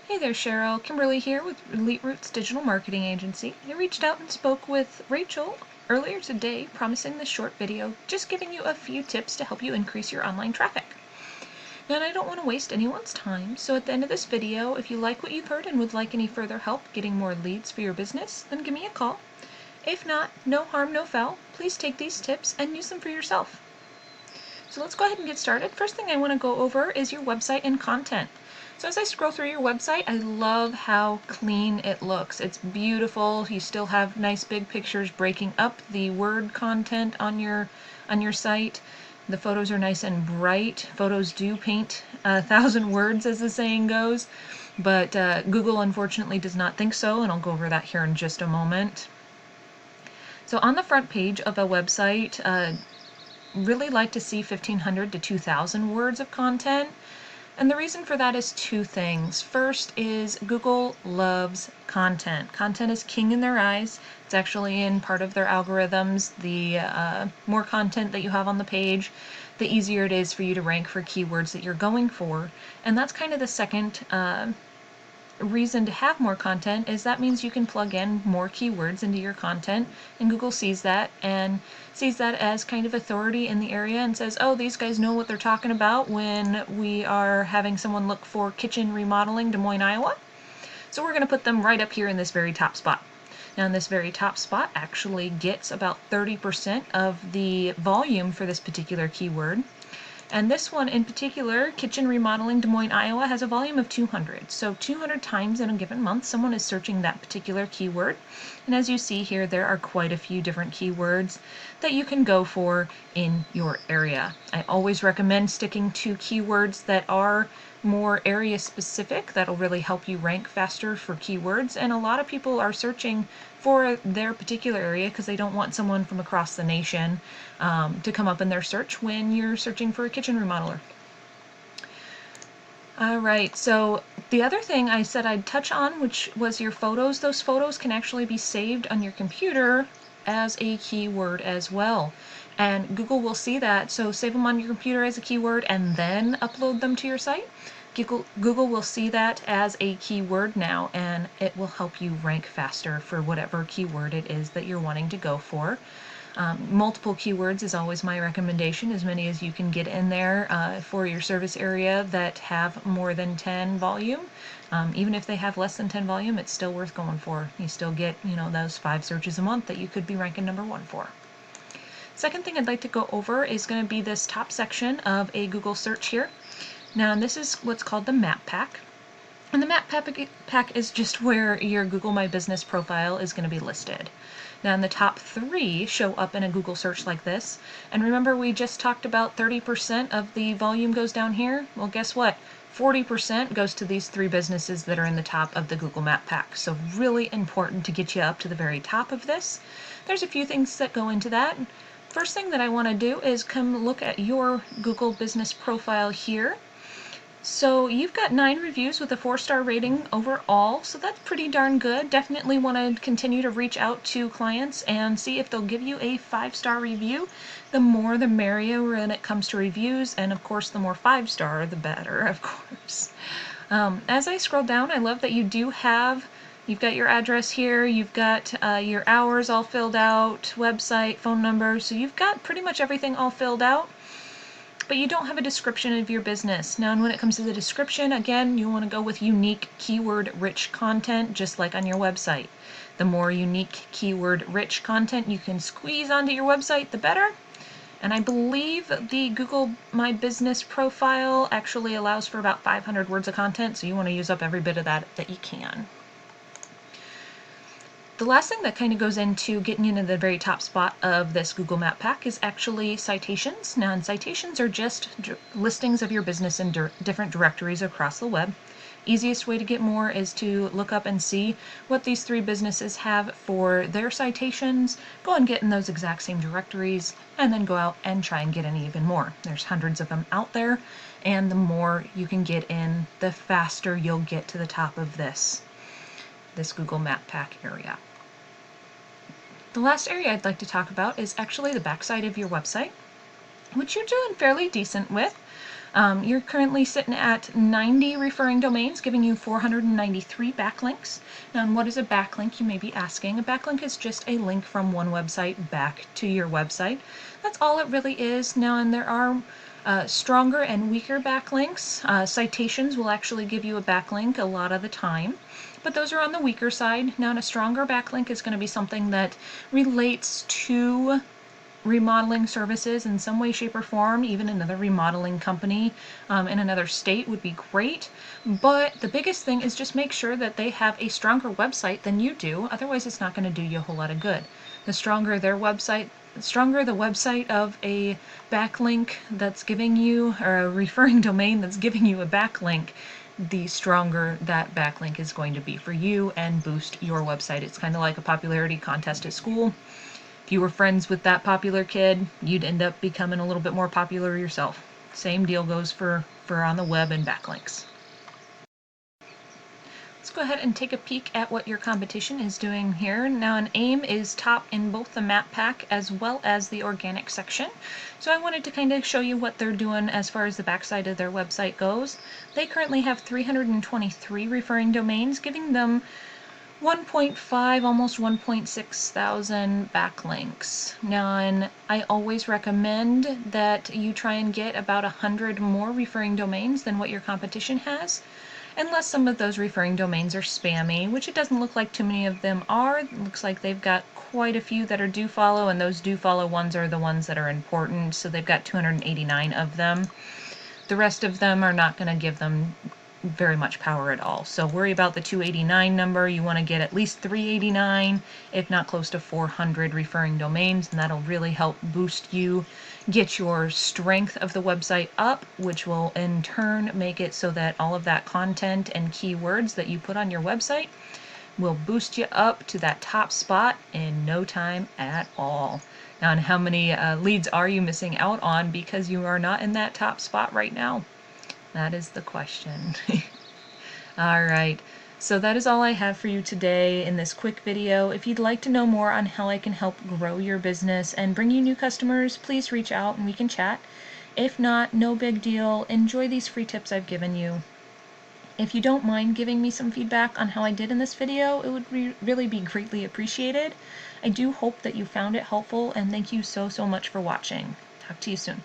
Hey there, Cheryl. Kimberly here with Elite Roots Digital Marketing Agency. I reached out and spoke with Rachel earlier today, promising this short video, just giving you a few tips to help you increase your online traffic. Now, I don't want to waste anyone's time, so at the end of this video, if you like what you've heard and would like any further help getting more leads for your business, then give me a call. If not, no harm, no foul. Please take these tips and use them for yourself. So let's go ahead and get started. First thing I want to go over is your website and content. So as I scroll through your website, I love how clean it looks. It's beautiful. You still have nice big pictures breaking up the word content on your site. The photos are nice and bright. Photos do paint 1,000 words, as the saying goes, but Google unfortunately does not think so, and I'll go over that here in just a moment. So on the front page of a website, really like to see 1,500 to 2,000 words of content. And the reason for that is two things. First is Google loves content. Content is king in their eyes. It's actually in part of their algorithms. The more content that you have on the page, the easier it is for you to rank for keywords that you're going for. And that's kind of the second reason to have more content, is that means you can plug in more keywords into your content, and Google sees that and sees that as kind of authority in the area and says, oh, these guys know what they're talking about when we are having someone look for kitchen remodeling, Des Moines, Iowa. So we're going to put them right up here in this very top spot. Now, this very top spot actually gets about 30% of the volume for this particular keyword. And this one in particular, kitchen remodeling, Des Moines, Iowa, has a volume of 200. So 200 times in a given month, someone is searching that particular keyword. And as you see here, there are quite a few different keywords that you can go for in your area. I always recommend sticking to keywords that are more area specific. That'll really help you rank faster for keywords. And a lot of people are searching for their particular area because they don't want someone from across the nation to come up in their search when you're searching for a kitchen remodeler. Alright, so the other thing I said I'd touch on, which was your photos. Those photos can actually be saved on your computer as a keyword as well. And Google will see that, so save them on your computer as a keyword and then upload them to your site. Google will see that as a keyword now, and it will help you rank faster for whatever keyword it is that you're wanting to go for. Multiple keywords is always my recommendation, as many as you can get in there for your service area that have more than 10 volume. Even if they have less than 10 volume, it's still worth going for. You still get, those 5 searches a month that you could be ranking number 1 for. Second thing I'd like to go over is going to be this top section of a Google search here. Now, this is what's called the map pack. And the map pack is just where your Google My Business profile is going to be listed. Now, in the top 3 show up in a Google search like this. And remember, we just talked about 30% of the volume goes down here? Well, guess what? 40% goes to these 3 businesses that are in the top of the Google Map Pack. So really important to get you up to the very top of this. There's a few things that go into that. First thing that I want to do is come look at your Google Business profile here. So you've got 9 reviews with a 4-star rating overall, so that's pretty darn good. Definitely want to continue to reach out to clients and see if they'll give you a 5-star review. The more the merrier when it comes to reviews, and of course the more 5-star the better, of course. As I scroll down, I love that you've got your address here, you've got your hours all filled out, website, phone number, so you've got pretty much everything all filled out. But you don't have a description of your business. Now, when it comes to the description, again, you want to go with unique, keyword-rich content, just like on your website. The more unique, keyword-rich content you can squeeze onto your website, the better. And I believe the Google My Business profile actually allows for about 500 words of content, so you want to use up every bit of that you can. The last thing that kind of goes into getting you into the very top spot of this Google Map Pack is actually citations. Now, citations are just listings of your business in different directories across the web. Easiest way to get more is to look up and see what these 3 businesses have for their citations, go and get in those exact same directories, and then go out and try and get in even more. There's hundreds of them out there, and the more you can get in, the faster you'll get to the top of this Google Map Pack area. The last area I'd like to talk about is actually the backside of your website, which you're doing fairly decent with. You're currently sitting at 90 referring domains, giving you 493 backlinks. Now, and what is a backlink, you may be asking? A backlink is just a link from one website back to your website. That's all it really is. Now, and there are stronger and weaker backlinks. Citations will actually give you a backlink a lot of the time, but those are on the weaker side. Now, and a stronger backlink is going to be something that relates to remodeling services in some way, shape, or form. Even another remodeling company in another state would be great. But the biggest thing is just make sure that they have a stronger website than you do. Otherwise, it's not going to do you a whole lot of good. The stronger their website, the stronger the website of a backlink that's giving you, or a referring domain that's giving you a backlink, the stronger that backlink is going to be for you and boost your website. It's kind of like a popularity contest at school. If you were friends with that popular kid, you'd end up becoming a little bit more popular yourself. Same deal goes for on the web and backlinks. Let's go ahead and take a peek at what your competition is doing here. Now, an AIM is top in both the map pack as well as the organic section. So I wanted to kind of show you what they're doing as far as the backside of their website goes. They currently have 323 referring domains, giving them 1.5, almost 1.6 thousand backlinks. Now, and I always recommend that you try and get about 100 more referring domains than what your competition has, unless some of those referring domains are spammy, which it doesn't look like too many of them are. It looks like they've got quite a few that are do follow, and those do follow ones are the ones that are important, so they've got 289 of them. The rest of them are not going to give them very much power at all. So worry about the 289 number. You want to get at least 389, if not close to 400 referring domains, and that'll really help boost you, get your strength of the website up, which will in turn make it so that all of that content and keywords that you put on your website will boost you up to that top spot in no time at all. Now, and how many leads are you missing out on because you are not in that top spot right now? That is the question. All right, so that is all I have for you today in this quick video. If you'd like to know more on how I can help grow your business and bring you new customers, please reach out and we can chat. If not, no big deal. Enjoy these free tips I've given you. If you don't mind giving me some feedback on how I did in this video, it would really be greatly appreciated. I do hope that you found it helpful, and thank you so much for watching. Talk to you soon.